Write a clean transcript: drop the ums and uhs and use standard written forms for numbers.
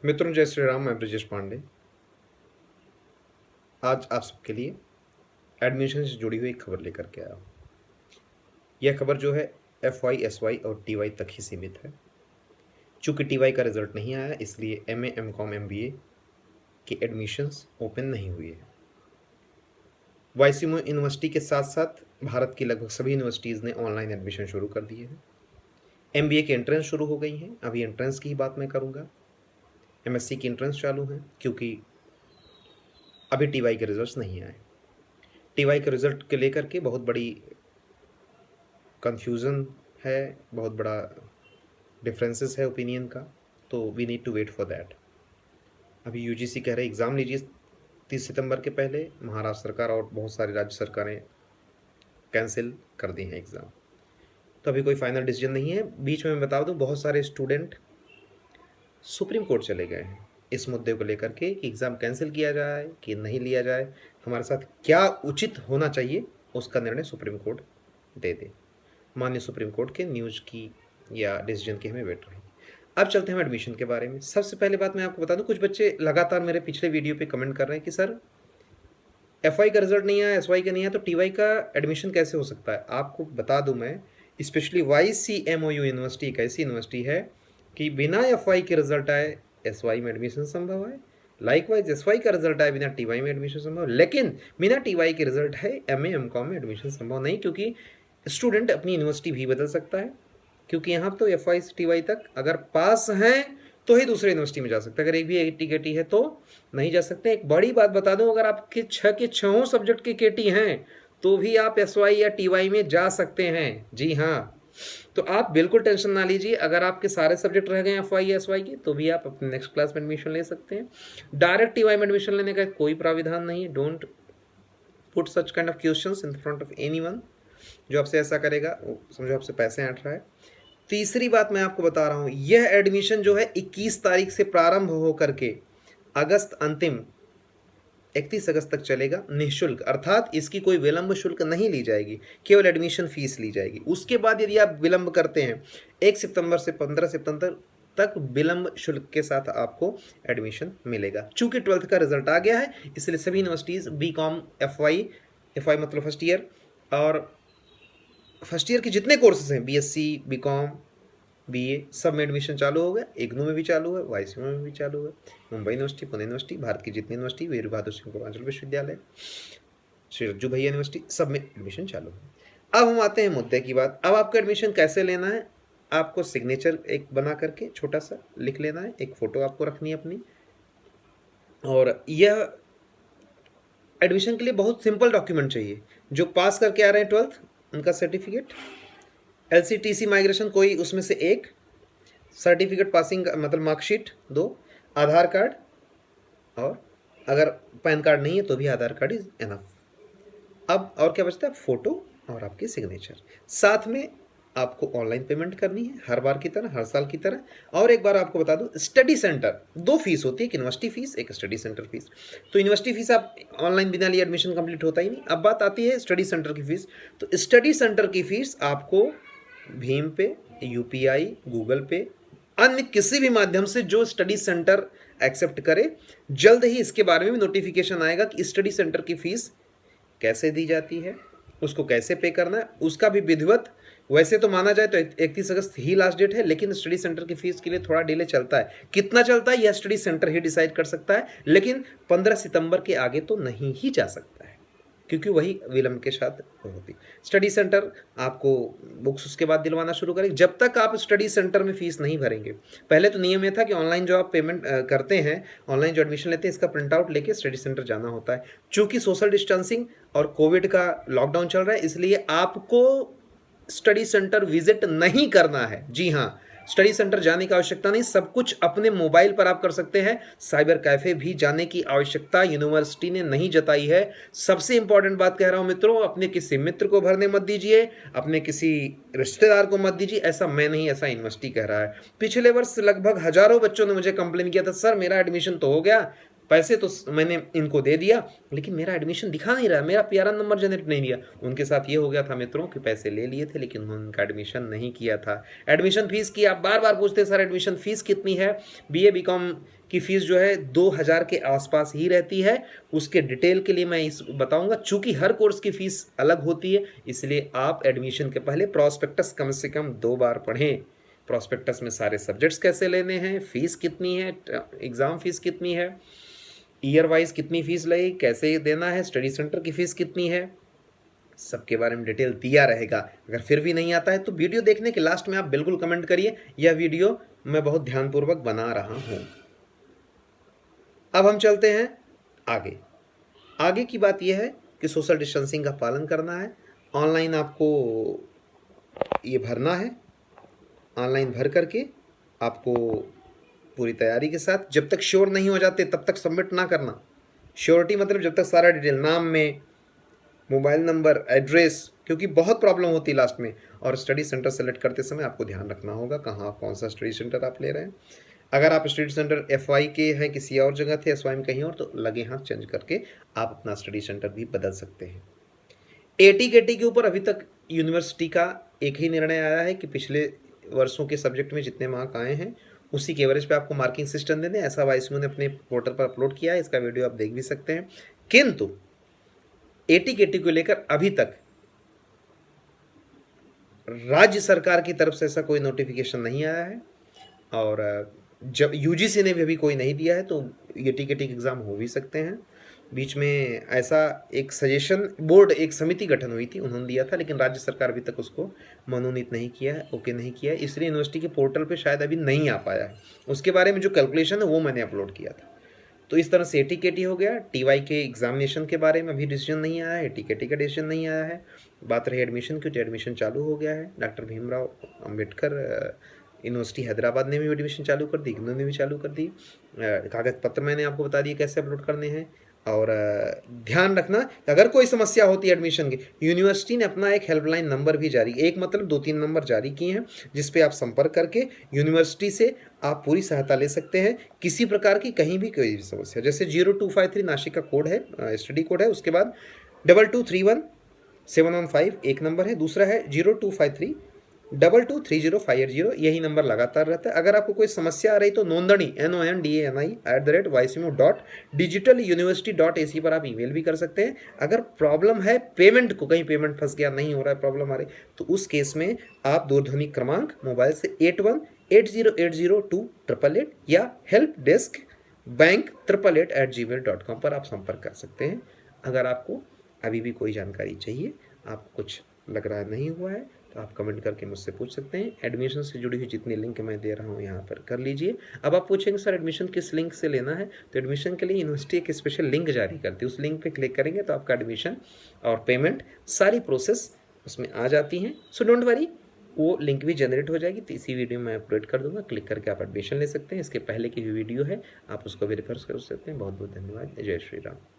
मित्रों, जय श्री राम। मैं ब्रजेश पांडे आज आप सबके लिए एडमिशन से जुड़ी हुई एक खबर लेकर के आया हूँ। यह खबर जो है FY, SY और TY तक ही सीमित है। चूंकि TY का रिजल्ट नहीं आया, इसलिए MA, MCOM, MBA के एडमिशन्स ओपन नहीं हुए हैं। वाईसीएम यूनिवर्सिटी के साथ साथ भारत की लगभग सभी यूनिवर्सिटीज़ ने ऑनलाइन एडमिशन शुरू कर दिए हैं। MBA की एंट्रेंस शुरू हो गई हैं। अभी एंट्रेंस की ही बात मैं करूँगा। MSc की एंट्रेंस चालू है, क्योंकि अभी TY के रिजल्ट नहीं आए। TY के रिजल्ट के लेकर के बहुत बड़ी कन्फ्यूज़न है, बहुत बड़ा डिफरेंसेस है ओपिनियन का, तो we need to wait for that. अभी यूजीसी कह रहे एग्ज़ाम लीजिए 30 सितंबर के पहले। महाराष्ट्र सरकार और बहुत सारी राज्य सरकारें कैंसिल कर दी हैं एग्ज़ाम, तो अभी कोई फाइनल डिसीजन नहीं है। बीच में मैं बता दूं, बहुत सारे स्टूडेंट सुप्रीम कोर्ट चले गए हैं इस मुद्दे को लेकर के कि एग्ज़ाम कैंसिल किया जाए कि नहीं लिया जाए, हमारे साथ क्या उचित होना चाहिए, उसका निर्णय सुप्रीम कोर्ट दे दे। माननीय सुप्रीम कोर्ट के न्यूज़ की या डिसीजन की हमें वेट रहेगी। अब चलते हैं एडमिशन के बारे में। सबसे पहले बात मैं आपको बता दूं, कुछ बच्चे लगातार मेरे पिछले वीडियो पे कमेंट कर रहे हैं कि सर FY का रिजल्ट नहीं आया, SY का नहीं आया, तो TY का एडमिशन कैसे हो सकता है। आपको बता दूं मैं, स्पेशली YCMOU यूनिवर्सिटी एक ऐसी यूनिवर्सिटी है कि बिना FY के रिजल्ट आए SY में एडमिशन संभव है। लाइकवाइज SY का रिजल्ट आए बिना TY में एडमिशन संभव, लेकिन बिना TY के रिजल्ट है MA MCOM में एडमिशन संभव नहीं, क्योंकि स्टूडेंट अपनी यूनिवर्सिटी भी बदल सकता है। क्योंकि यहाँ तो FY से TY तक अगर पास हैं तो ही दूसरे यूनिवर्सिटी में जा सकते हैं, अगर एक भी AT-KT है तो नहीं जा सकते। एक बड़ी बात बता दूं, अगर आपके 6 के 6 सब्जेक्ट के KT हैं तो भी आप SY या TY में जा सकते हैं। जी हाँ, तो आप बिल्कुल टेंशन ना लीजिए। अगर आपके सारे सब्जेक्ट रह गए FY या SY के, तो भी आप अपने नेक्स्ट क्लास में एडमिशन ले सकते हैं। डायरेक्ट TY में एडमिशन लेने का कोई प्राविधान नहीं है। Don't put such kind of questions in front of anyone. जो आपसे ऐसा करेगा वो समझो आपसे पैसे ऐंठ रहा है। तीसरी बात मैं आपको बता रहा हूं, यह एडमिशन जो है 21 तारीख से प्रारंभ होकर के अगस्त अंतिम 31 अगस्त तक चलेगा निःशुल्क, अर्थात इसकी कोई विलंब शुल्क नहीं ली जाएगी, केवल एडमिशन फीस ली जाएगी। उसके बाद यदि आप विलंब करते हैं 1 सितंबर से 15 सितंबर तक विलंब शुल्क के साथ आपको एडमिशन मिलेगा। चूंकि 12th का रिजल्ट आ गया है, इसलिए सभी यूनिवर्सिटीज़ BCom FY मतलब फर्स्ट ईयर, और फर्स्ट ईयर के जितने कोर्सेज हैं BSc BCom BA सब में एडमिशन चालू हो गया। इग्नू में भी चालू है, वाईसीएम में भी चालू है, मुंबई यूनिवर्सिटी, पुणे यूनिवर्सिटी, भारत की जितनी यूनिवर्सिटी, वीर बहादुर सिंह पूर्वांचल विश्वविद्यालय, श्री रज्जू भैया यूनिवर्सिटी, सब में एडमिशन चालू है। अब हम आते हैं मुद्दे की बात। अब आपको एडमिशन कैसे लेना है, आपको सिग्नेचर एक बना करके छोटा सा लिख लेना है, एक फ़ोटो आपको रखनी है अपनी, और यह एडमिशन के लिए बहुत सिंपल डॉक्यूमेंट चाहिए। जो पास करके आ रहे हैं 12th उनका सर्टिफिकेट, LCTC माइग्रेशन कोई उसमें से एक सर्टिफिकेट, पासिंग मतलब मार्कशीट 2, आधार कार्ड, और अगर पैन कार्ड नहीं है तो भी आधार कार्ड इज एनफ। अब और क्या बचता है, फोटो और आपकी सिग्नेचर। साथ में आपको ऑनलाइन पेमेंट करनी है, हर बार की तरह, हर साल की तरह। और एक बार आपको बता दूं, स्टडी सेंटर 2 फीस होती है, एक यूनिवर्सिटी फीस, एक स्टडी सेंटर फीस। तो यूनिवर्सिटी फीस आप ऑनलाइन बिना लिए एडमिशन कंप्लीट होता ही नहीं। अब बात आती है स्टडी सेंटर की फीस। तो स्टडी सेंटर की फीस आपको भीम पे, UPI, गूगल पे, अन्य किसी भी माध्यम से जो स्टडी सेंटर एक्सेप्ट करे, जल्द ही इसके बारे में भी नोटिफिकेशन आएगा कि स्टडी सेंटर की फीस कैसे दी जाती है, उसको कैसे पे करना है, उसका भी विधिवत। वैसे तो माना जाए तो 31 अगस्त ही लास्ट डेट है, लेकिन स्टडी सेंटर की फीस के लिए थोड़ा डिले चलता है। कितना चलता है यह स्टडी सेंटर ही डिसाइड कर सकता है, लेकिन 15 सितंबर के आगे तो नहीं ही जा सकता है, क्योंकि वही विलंब के साथ होती। स्टडी सेंटर आपको बुक्स उसके बाद दिलवाना शुरू करेंगे। जब तक आप स्टडी सेंटर में फीस नहीं भरेंगे, पहले तो नियम यह था कि ऑनलाइन जो आप पेमेंट करते हैं, ऑनलाइन जो एडमिशन लेते हैं, इसका प्रिंट आउट लेके स्टडी सेंटर जाना होता है। चूंकि सोशल डिस्टेंसिंग और कोविड का लॉकडाउन चल रहा है, इसलिए आपको स्टडी सेंटर विजिट नहीं करना है। जी हाँ, स्टडी सेंटर जाने की आवश्यकता नहीं, सब कुछ अपने मोबाइल पर आप कर सकते हैं। साइबर कैफे भी जाने की आवश्यकता यूनिवर्सिटी ने नहीं जताई है। सबसे इंपॉर्टेंट बात कह रहा हूं मित्रों, अपने किसी मित्र को भरने मत दीजिए, अपने किसी रिश्तेदार को मत दीजिए। ऐसा मैं नहीं, ऐसा यूनिवर्सिटी कह रहा है। पिछले वर्ष लगभग हजारों बच्चों ने मुझे कंप्लेन किया था, सर मेरा एडमिशन तो हो गया, पैसे तो मैंने इनको दे दिया, लेकिन मेरा एडमिशन दिखा नहीं रहा, मेरा पीआरएन नंबर जनरेट नहीं दिया। उनके साथ ये हो गया था मित्रों कि पैसे ले लिए थे लेकिन उन्होंने उनका एडमिशन नहीं किया था। एडमिशन फीस की आप बार बार पूछते सर एडमिशन फीस कितनी है। बीए बीकॉम की फीस जो है 2000 के आसपास ही रहती है। उसके डिटेल के लिए मैं इस बताऊंगा, चूंकि हर कोर्स की फीस अलग होती है, इसलिए आप एडमिशन के पहले प्रॉस्पेक्टस कम से कम 2 बार पढ़ें। प्रॉस्पेक्टस में सारे सब्जेक्ट्स कैसे लेने हैं, फीस कितनी है, एग्ज़ाम फीस कितनी है, ईयर वाइज कितनी फीस लगेगी, कैसे देना है, स्टडी सेंटर की फ़ीस कितनी है, सबके बारे में डिटेल दिया रहेगा। अगर फिर भी नहीं आता है तो वीडियो देखने के लास्ट में आप बिल्कुल कमेंट करिए, यह वीडियो मैं बहुत ध्यानपूर्वक बना रहा हूँ। अब हम चलते हैं आगे। आगे की बात यह है कि सोशल डिस्टेंसिंग का पालन करना है। ऑनलाइन आपको ये भरना है, ऑनलाइन भर करके आपको पूरी तैयारी के साथ, जब तक श्योर नहीं हो जाते तब तक सबमिट ना करना। श्योरिटी मतलब जब तक सारा डिटेल, नाम में मोबाइल नंबर, एड्रेस, क्योंकि बहुत प्रॉब्लम होती है लास्ट में। और स्टडी सेंटर सेलेक्ट करते समय आपको ध्यान रखना होगा कहाँ कौन सा स्टडी सेंटर आप ले रहे हैं। अगर आप स्टडी सेंटर एफवाई के हैं, किसी और जगह थे, एसवाई में कहीं और, तो लगे हाथ चेंज करके आप अपना स्टडी सेंटर भी बदल सकते हैं। एटी केटी के ऊपर अभी तक यूनिवर्सिटी का एक ही निर्णय आया है कि पिछले वर्षों के सब्जेक्ट में जितने मार्क आए हैं उसी के एवरेज पे आपको मार्किंग सिस्टम दे दें। ऐसा वाईसीयू ने अपने पोर्टल पर अपलोड किया है, इसका वीडियो आप देख भी सकते हैं। किंतु एटी केटी को लेकर अभी तक राज्य सरकार की तरफ से ऐसा कोई नोटिफिकेशन नहीं आया है, और जब यूजीसी ने भी अभी कोई नहीं दिया है, तो एटी केटी एग्ज़ाम हो भी सकते हैं। बीच में ऐसा एक सजेशन बोर्ड, एक समिति गठन हुई थी, उन्होंने दिया था, लेकिन राज्य सरकार अभी तक उसको मनोनीत नहीं किया है, ओके नहीं किया है, इसलिए यूनिवर्सिटी के पोर्टल पे शायद अभी नहीं आ पाया है। उसके बारे में जो कैलकुलेशन है वो मैंने अपलोड किया था। तो इस तरह से एटी केटी हो गया। टीवाई के एग्जामिनेशन के बारे में अभी डिसीजन नहीं आया है, एटी केटी का डिसीजन नहीं आया है। बात रही एडमिशन की, तो एडमिशन चालू हो गया है। डॉक्टर भीमराव अंबेडकर यूनिवर्सिटी हैदराबाद ने भी एडमिशन चालू कर दी, इग्नू ने भी चालू कर दी। कागज़ पत्र मैंने आपको बता दिए कैसे अपलोड करने हैं। और ध्यान रखना कि अगर कोई समस्या होती है एडमिशन की, यूनिवर्सिटी ने अपना एक हेल्पलाइन नंबर भी जारी, एक मतलब 2-3 नंबर जारी किए हैं, जिस पे आप संपर्क करके यूनिवर्सिटी से आप पूरी सहायता ले सकते हैं। किसी प्रकार की कहीं भी कोई भी समस्या, जैसे 0253 नासिक का कोड है, स्टडी कोड है, उसके बाद 2231-715 एक नंबर है, दूसरा है 0253-2230-580, यही नंबर लगातार रहता है। अगर आपको कोई समस्या आ रही तो नोंदणी nondani@ycmu.digitaluniversity.ac पर आप ईमेल भी कर सकते हैं। अगर प्रॉब्लम है पेमेंट को, कहीं पेमेंट फंस गया, नहीं हो रहा है, प्रॉब्लम आ रही, तो उस केस में आप दूरध्वनि क्रमांक मोबाइल से 8180802888 या हेल्प डेस्क bank888@gmail.com पर आप संपर्क कर सकते हैं। अगर आपको अभी भी कोई जानकारी चाहिए, आपको कुछ लग रहा है नहीं हुआ है, तो आप कमेंट करके मुझसे पूछ सकते हैं। एडमिशन से जुड़ी हुई जितनी लिंक मैं दे रहा हूँ यहाँ पर कर लीजिए। अब आप पूछेंगे सर एडमिशन किस लिंक से लेना है, तो एडमिशन के लिए यूनिवर्सिटी एक स्पेशल लिंक जारी करती है, उस लिंक पे क्लिक करेंगे तो आपका एडमिशन और पेमेंट सारी प्रोसेस उसमें आ जाती हैं। सो डोंट वरी, वो लिंक भी जनरेट हो जाएगी, तो इसी वीडियो में अपलोड कर दूंगा, क्लिक करके आप एडमिशन ले सकते हैं। इसके पहले की जो वीडियो है आप उसको भी रेफर कर सकते हैं। बहुत बहुत धन्यवाद। जय श्री राम।